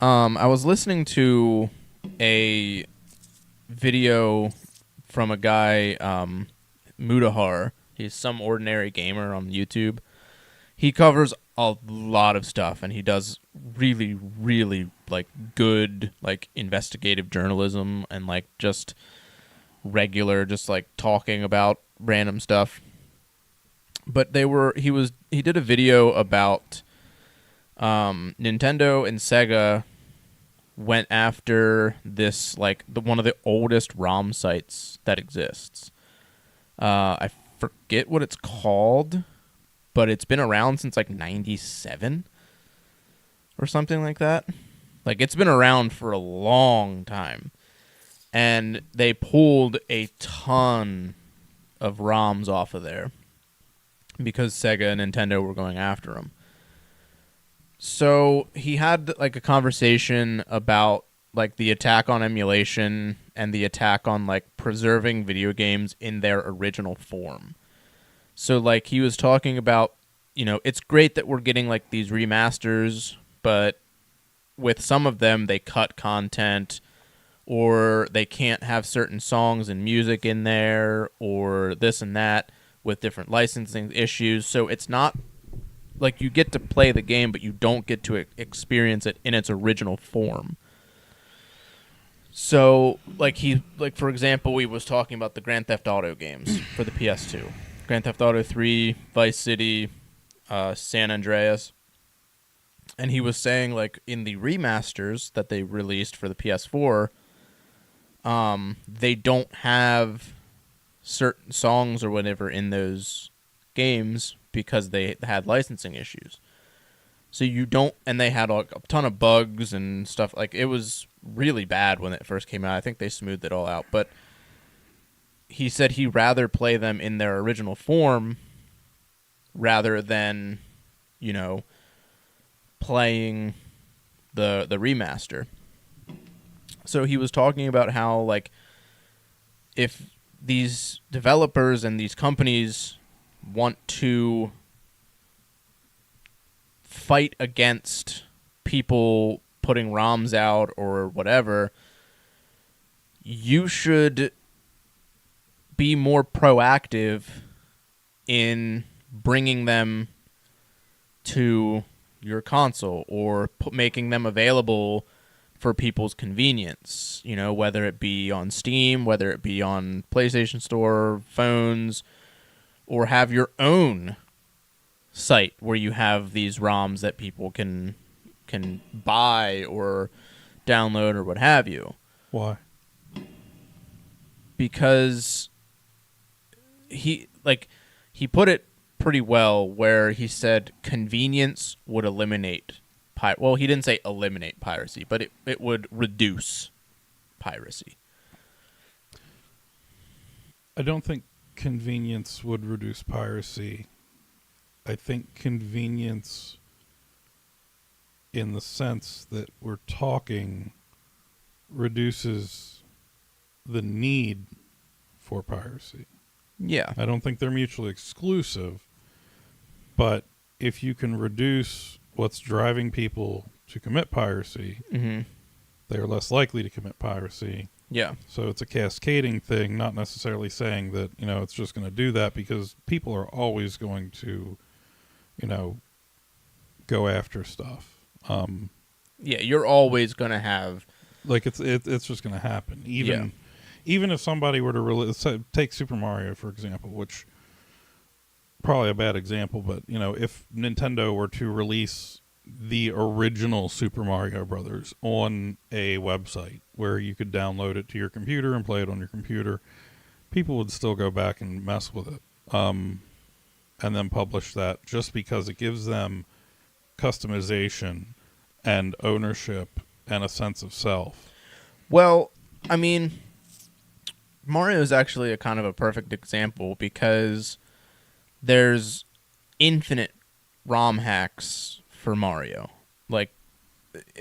I was listening to a video from a guy, Mudahar. He's some ordinary gamer on YouTube. He covers a lot of stuff, and he does really, really like good like investigative journalism and like just regular, just like talking about random stuff. But he did a video about Nintendo and Sega went after this like one of the oldest ROM sites that exists. I forget what it's called, but it's been around since like '97 or something like that. Like it's been around for a long time, and they pulled a ton of ROMs off of there because Sega and Nintendo were going after them. So he had like a conversation about like the attack on emulation and the attack on like preserving video games in their original form. So like he was talking about, it's great that we're getting like these remasters, but with some of them they cut content or they can't have certain songs and music in there or this and that with different licensing issues. So it's not like you get to play the game, but you don't get to experience it in its original form. So, for example, he was talking about the Grand Theft Auto games for the PS2. Grand Theft Auto 3, Vice City, San Andreas. And he was saying, like, in the remasters that they released for the PS4, they don't have certain songs or whatever in those games because they had licensing issues. So you don't, and they had a ton of bugs and stuff. Like, it was really bad when it first came out. I think they smoothed it all out. But he said he'd rather play them in their original form rather than, playing the remaster. So he was talking about how, like, if these developers and these companies want to fight against people putting ROMs out or whatever, you should be more proactive in bringing them to your console or making them available for people's convenience, whether it be on Steam, whether it be on PlayStation Store, phones, or have your own site where you have these ROMs that people can buy or download or what have you. Why? Because he put it pretty well where he said convenience would eliminate well, he didn't say eliminate piracy, but it would reduce piracy. I don't think convenience would reduce piracy. I think convenience, in the sense that we're talking, reduces the need for piracy. Yeah. I don't think they're mutually exclusive, but if you can reduce what's driving people to commit piracy, they're less likely to commit piracy. Yeah. So it's a cascading thing, not necessarily saying that, it's just going to do that, because people are always going to, go after stuff. Yeah, you're always going to have... Like, it's just going to happen. Even if somebody were to take Super Mario, for example, which... probably a bad example, but if Nintendo were to release the original Super Mario Brothers on a website where you could download it to your computer and play it on your computer, people would still go back and mess with it, and then publish that, just because it gives them customization and ownership and a sense of self. Well, I mean, Mario is actually a kind of a perfect example because there's infinite ROM hacks for Mario. Like,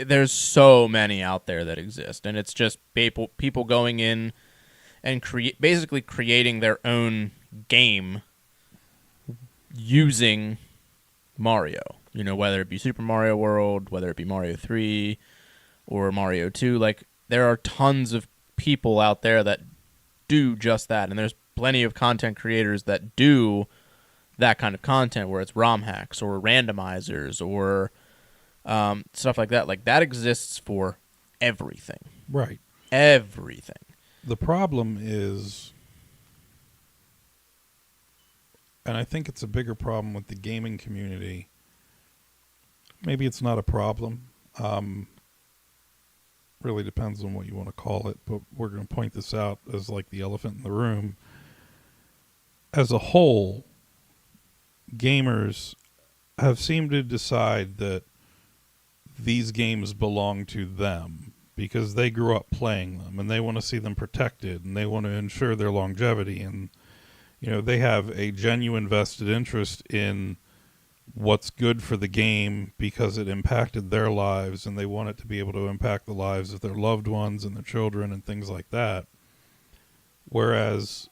there's so many out there that exist, and it's just people going in and basically creating their own game using Mario. Whether it be Super Mario World, whether it be Mario 3, or Mario 2. Like, there are tons of people out there that do just that, and there's plenty of content creators that do that kind of content where it's ROM hacks or randomizers or stuff like that. Like, that exists for everything. Right. Everything. The problem is, and I think it's a bigger problem with the gaming community. Maybe it's not a problem. Really depends on what you want to call it, but we're going to point this out as like the elephant in the room. As a whole, gamers have seemed to decide that these games belong to them because they grew up playing them and they want to see them protected and they want to ensure their longevity, and they have a genuine vested interest in what's good for the game because it impacted their lives, and they want it to be able to impact the lives of their loved ones and their children and things like that. Whereas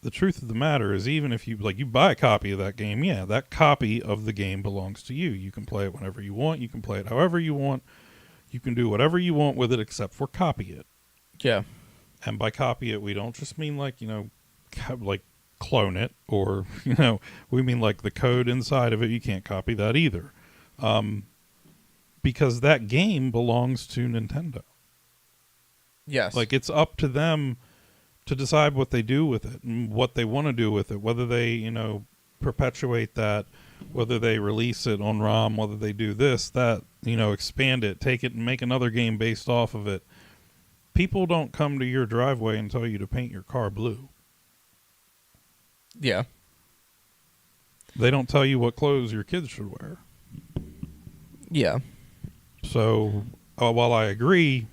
the truth of the matter is, even if you buy a copy of that game, yeah, that copy of the game belongs to you. You can play it whenever you want. You can play it however you want. You can do whatever you want with it except for copy it. Yeah. And by copy it, we don't just mean like clone it, or we mean like the code inside of it. You can't copy that either, because that game belongs to Nintendo. Yes. Like, it's up to them to decide what they do with it and what they want to do with it, whether they perpetuate that, whether they release it on ROM, whether they do this, that, expand it, take it and make another game based off of it. People don't come to your driveway and tell you to paint your car blue. Yeah. They don't tell you what clothes your kids should wear. Yeah. So, while I agree,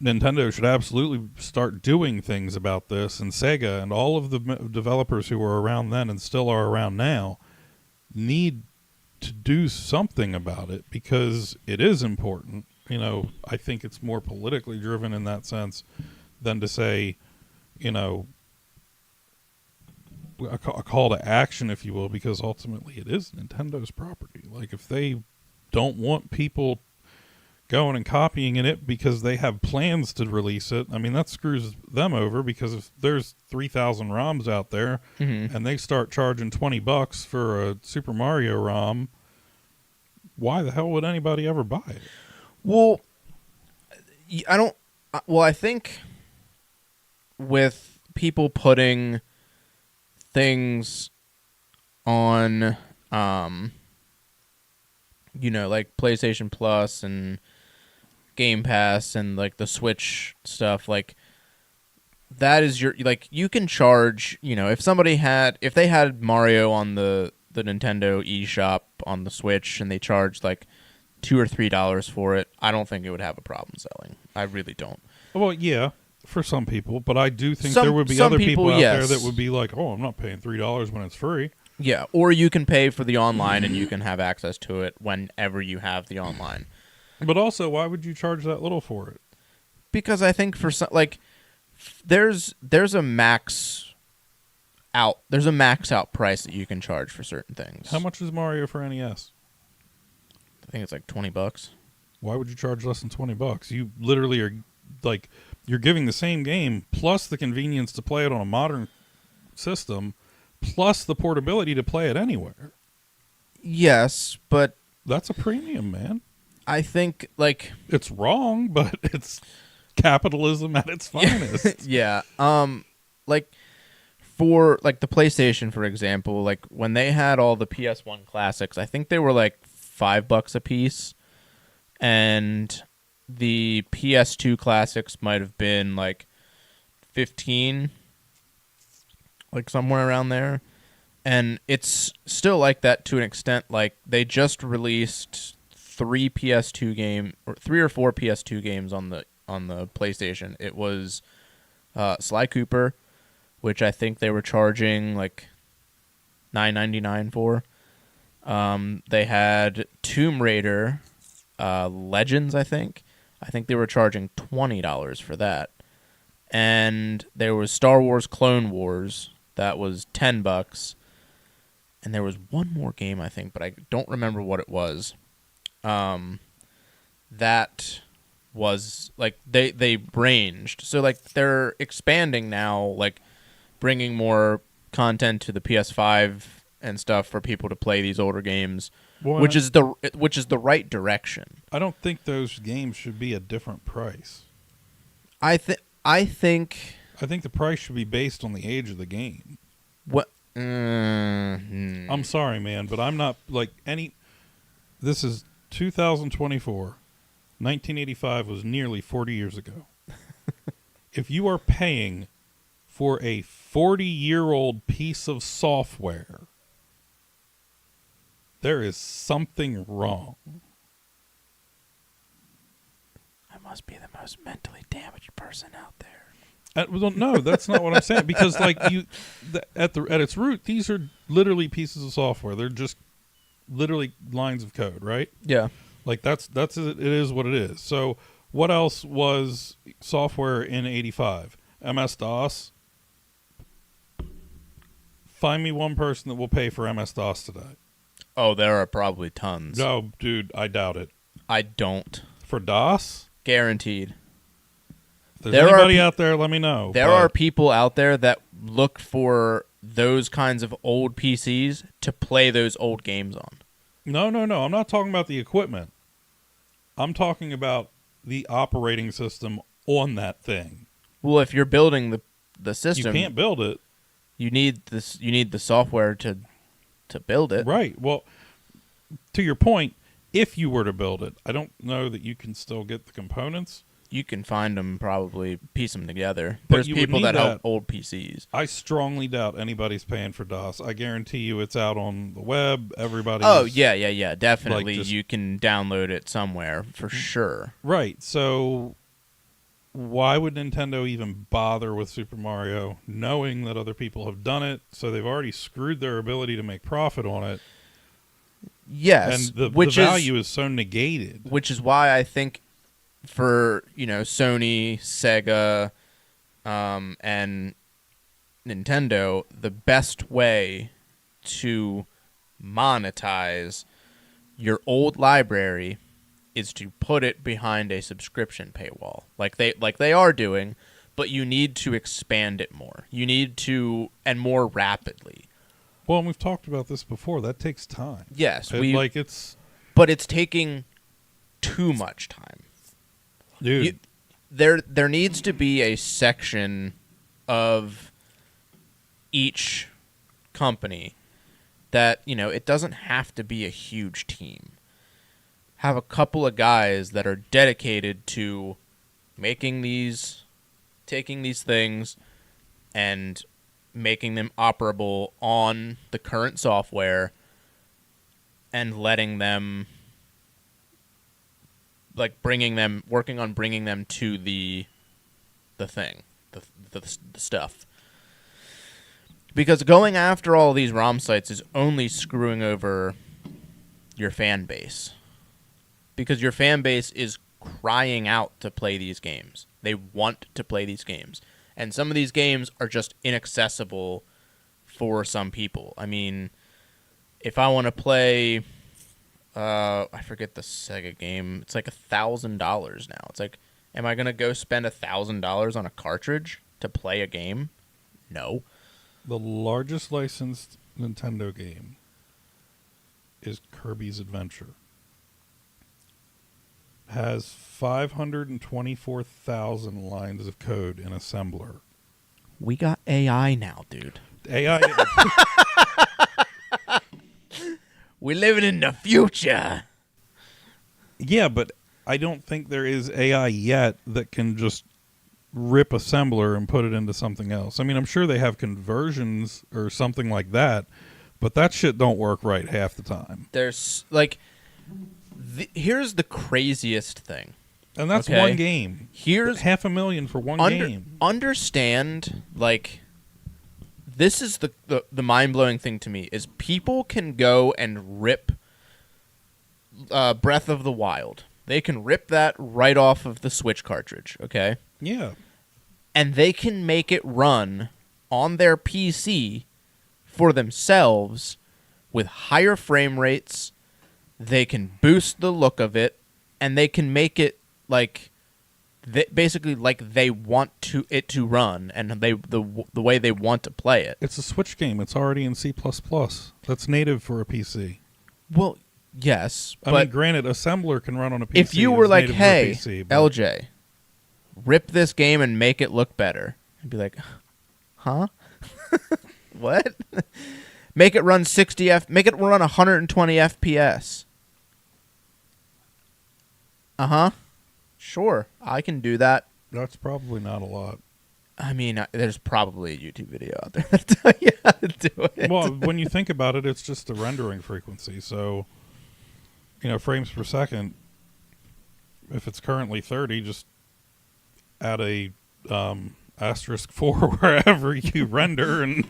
Nintendo should absolutely start doing things about this, and Sega and all of the developers who were around then and still are around now need to do something about it, because it is important. I think it's more politically driven in that sense than to say, a call to action, if you will, because ultimately it is Nintendo's property. Like, if they don't want people going and copying it because they have plans to release it, I mean, that screws them over, because if there's 3,000 ROMs out there and they start charging $20 for a Super Mario ROM, why the hell would anybody ever buy it? Well, I think with people putting things on, like PlayStation Plus and Game Pass and like the Switch stuff, like that is you can charge, if they had Mario on the Nintendo eShop on the Switch and they charged like $2 or $3 for it, I don't think it would have a problem selling. I really don't. Well, yeah, for some people, but I do think there would be other people out there that would be like, oh, I'm not paying $3 when it's free. Yeah, or you can pay for the online and you can have access to it whenever you have the online. But also, why would you charge that little for it? Because I think for some, there's a max out price that you can charge for certain things. How much is Mario for NES? I think it's like $20. Why would you charge less than $20? You literally are you're giving the same game plus the convenience to play it on a modern system, plus the portability to play it anywhere. Yes, but that's a premium, man. I think it's wrong, but it's capitalism at its finest. Yeah. For the PlayStation, for example, when they had all the PS1 classics, I think they were like $5 a piece, and the PS2 classics might have been like 15, somewhere around there. And it's still like that to an extent. They just released 3 or 4 PS2 games on the PlayStation. It was Sly Cooper, which I think they were charging like $9.99 for. They had Tomb Raider Legends, I think. I think they were charging $20 for that. And there was Star Wars Clone Wars. That was $10. And there was one more game, I think, but I don't remember what it was. that was like they ranged. So like they're expanding now, like bringing more content to the PS5 and stuff for people to play these older games, Well, which is the right direction. I don't think those games should be a different price. I think the price should be based on the age of the game. what I'm sorry, man, but I'm not like any. This is 2024. 1985 was nearly 40 years ago. If you are paying for a 40-year-old piece of software, there is something wrong. I must be the most mentally damaged person out there. Well, no, that's not what I'm saying. Because like at its root, these are literally pieces of software. They're just literally lines of code, right? Yeah. Like that's it is what it is. So what else was software in 85? MS-DOS. Find me one person that will pay for MS-DOS today. Oh, there are probably tons. No, dude, I doubt it. I don't. For DOS? Guaranteed. If there's anybody out there, let me know. There are people out there that look for those kinds of old PCs to play those old games on. No. I'm not talking about the equipment. I'm talking about the operating system on that thing. Well, if you're building the system, you can't build it. You need this. You need the software to build it. Right. Well, to your point, if you were to build it, I don't know that you can still get the components. You can find them, probably piece them together. But There's you would people need that that. have old PCs. I strongly doubt anybody's paying for DOS. I guarantee you it's out on the web. Everybody's... Oh, yeah. Definitely. Like you can download it somewhere for sure. Right. So why would Nintendo even bother with Super Mario knowing that other people have done it? So they've already screwed their ability to make profit on it. Yes. And the value is so negated. Which is why I think for, Sony, Sega, and Nintendo, the best way to monetize your old library is to put it behind a subscription paywall, like they are doing, but you need to expand it more. You need to, and more rapidly. Well, and we've talked about this before. That takes time. Yes, but it's taking too much time. Dude, there needs to be a section of each company that, it doesn't have to be a huge team. Have a couple of guys that are dedicated to taking these things and making them operable on the current software and letting them, like, working on bringing them to the thing, the stuff. Because going after all these ROM sites is only screwing over your fan base. Because your fan base is crying out to play these games. They want to play these games. And some of these games are just inaccessible for some people. I mean, if I want to play, I forget the Sega game. It's like $1,000 now. It's like, am I going to go spend $1,000 on a cartridge to play a game? No. The largest licensed Nintendo game is Kirby's Adventure. Has 524,000 lines of code in assembler. We got AI now, dude. AI. We're living in the future. Yeah, but I don't think there is AI yet that can just rip assembler and put it into something else. I mean, I'm sure they have conversions or something like that, but that shit don't work right half the time. There's, like... here's the craziest thing. And that's okay? one game. Here's $500,000 for one game. Understand, like, this is the mind-blowing thing to me, is people can go and rip Breath of the Wild. They can rip that right off of the Switch cartridge, okay? Yeah. And they can make it run on their PC for themselves with higher frame rates. They can boost the look of it. and they can make it like basically like they want it to run, and the way they want to play it. It's a Switch game. It's already in C++. That's native for a PC. Well, yes, I but mean, granted, assembler can run on a PC. if you were like, "Hey, PC, LJ, rip this game and make it look better," I'd be like, "Huh? What? Make it run make it run 120 FPS." Uh-huh. Sure, I can do that. that's probably not a lot. I mean, there's probably a YouTube video out there that tell you how to do it. Well, when you think about it, it's just the rendering frequency. So, frames per second, if it's currently 30, just add a asterisk 4 wherever you render, and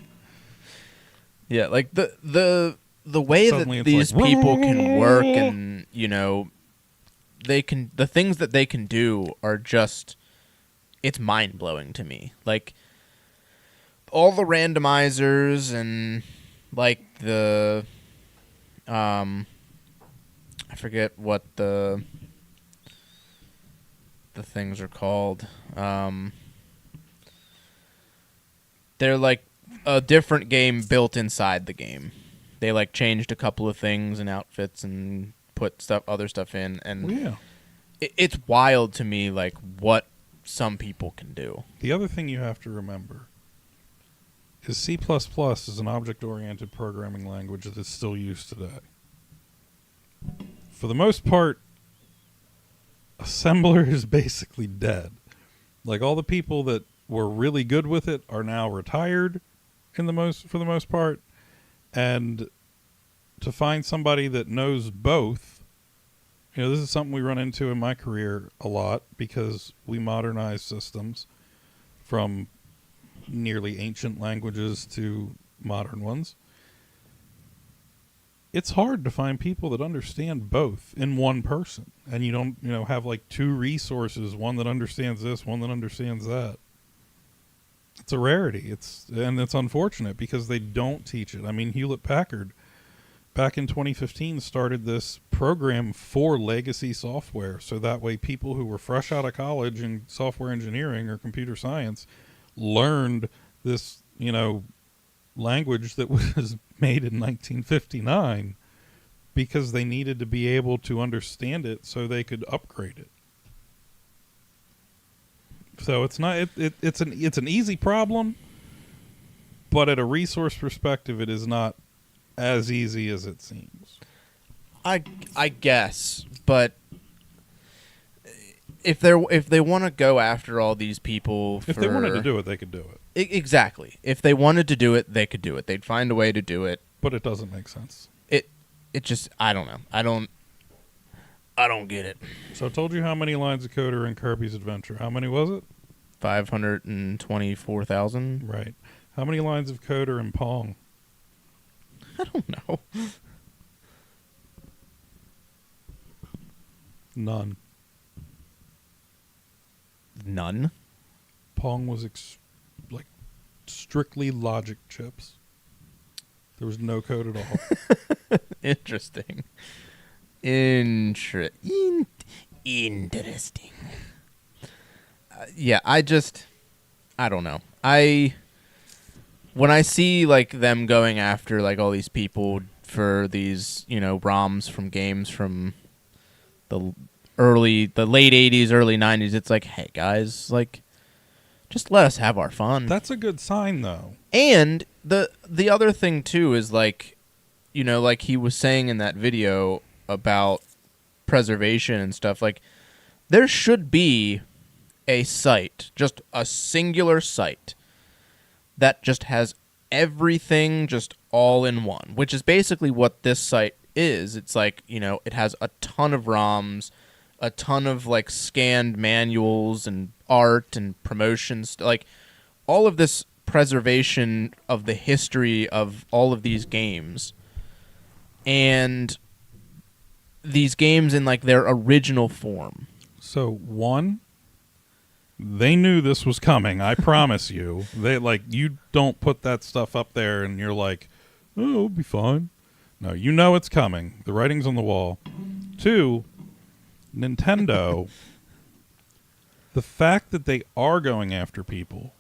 yeah, like the way that Suddenly it's these like, people can work, and the things that they can do are just, it's mind-blowing to me. Like all the randomizers and like the I forget what the things are called. They're like a different game built inside the game. They like changed a couple of things and outfits and put other stuff in, and yeah. it's wild to me, like what some people can do. The other thing you have to remember is C++ is an object-oriented programming language that is still used today. For the most part, assembler is basically dead. Like all the people that were really good with it are now retired for the most part, and to find somebody that knows both, this is something we run into in my career a lot because we modernize systems from nearly ancient languages to modern ones. It's hard to find people that understand both in one person, and you don't, have like two resources, one that understands this, one that understands that. It's a rarity. It's unfortunate because they don't teach it. I mean, Hewlett-Packard back in 2015 started this program for legacy software, so that way people who were fresh out of college in software engineering or computer science learned this, language that was made in 1959 because they needed to be able to understand it so they could upgrade it. So it's not it's an easy problem, but at a resource perspective, it is not as easy as it seems. I guess, but if they want to go after all these people, if they wanted to do it, they could do it. Exactly. If they wanted to do it, they could do it. They'd find a way to do it. But it doesn't make sense. It just, I don't know. I don't get it. So I told you how many lines of code are in Kirby's Adventure. How many was it? 524,000. Right. How many lines of code are in Pong? I don't know. None. None? Pong was strictly logic chips. There was no code at all. Interesting. Interesting. Yeah, I don't know. When I see like them going after like all these people for these, ROMs from games from the late 80s, early 90s, it's like, hey guys, like just let us have our fun. That's a good sign though. And the other thing too is like, like he was saying in that video about preservation and stuff, like there should be a site, just a singular site that just has everything just all in one, which is basically what this site is. It's like, it has a ton of ROMs, a ton of like scanned manuals and art and promotions, like all of this preservation of the history of all of these games, and these games in like their original form. So one, they knew this was coming. I promise you. They you don't put that stuff up there and you're like, oh, it'll be fine. No, it's coming. The writing's on the wall. Two, Nintendo, the fact that they are going after people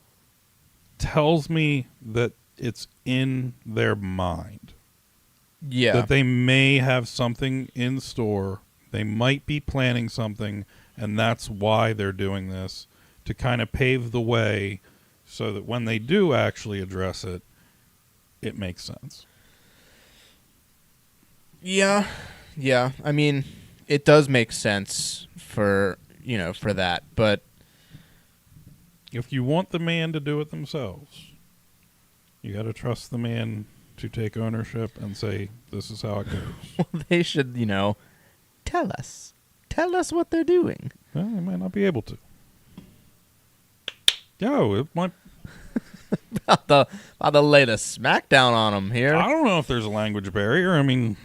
tells me that it's in their mind. Yeah. That they may have something in store. They might be planning something, and that's why they're doing this, to kind of pave the way so that when they do actually address it, it makes sense. Yeah. Yeah. I mean, it does make sense for that, but if you want the man to do it themselves, you got to trust the man to take ownership and say, this is how it goes. well, they should, tell us what they're doing. Well, they might not be able to. Yo, it might. About to lay the smackdown on them here. I don't know if there's a language barrier. I mean,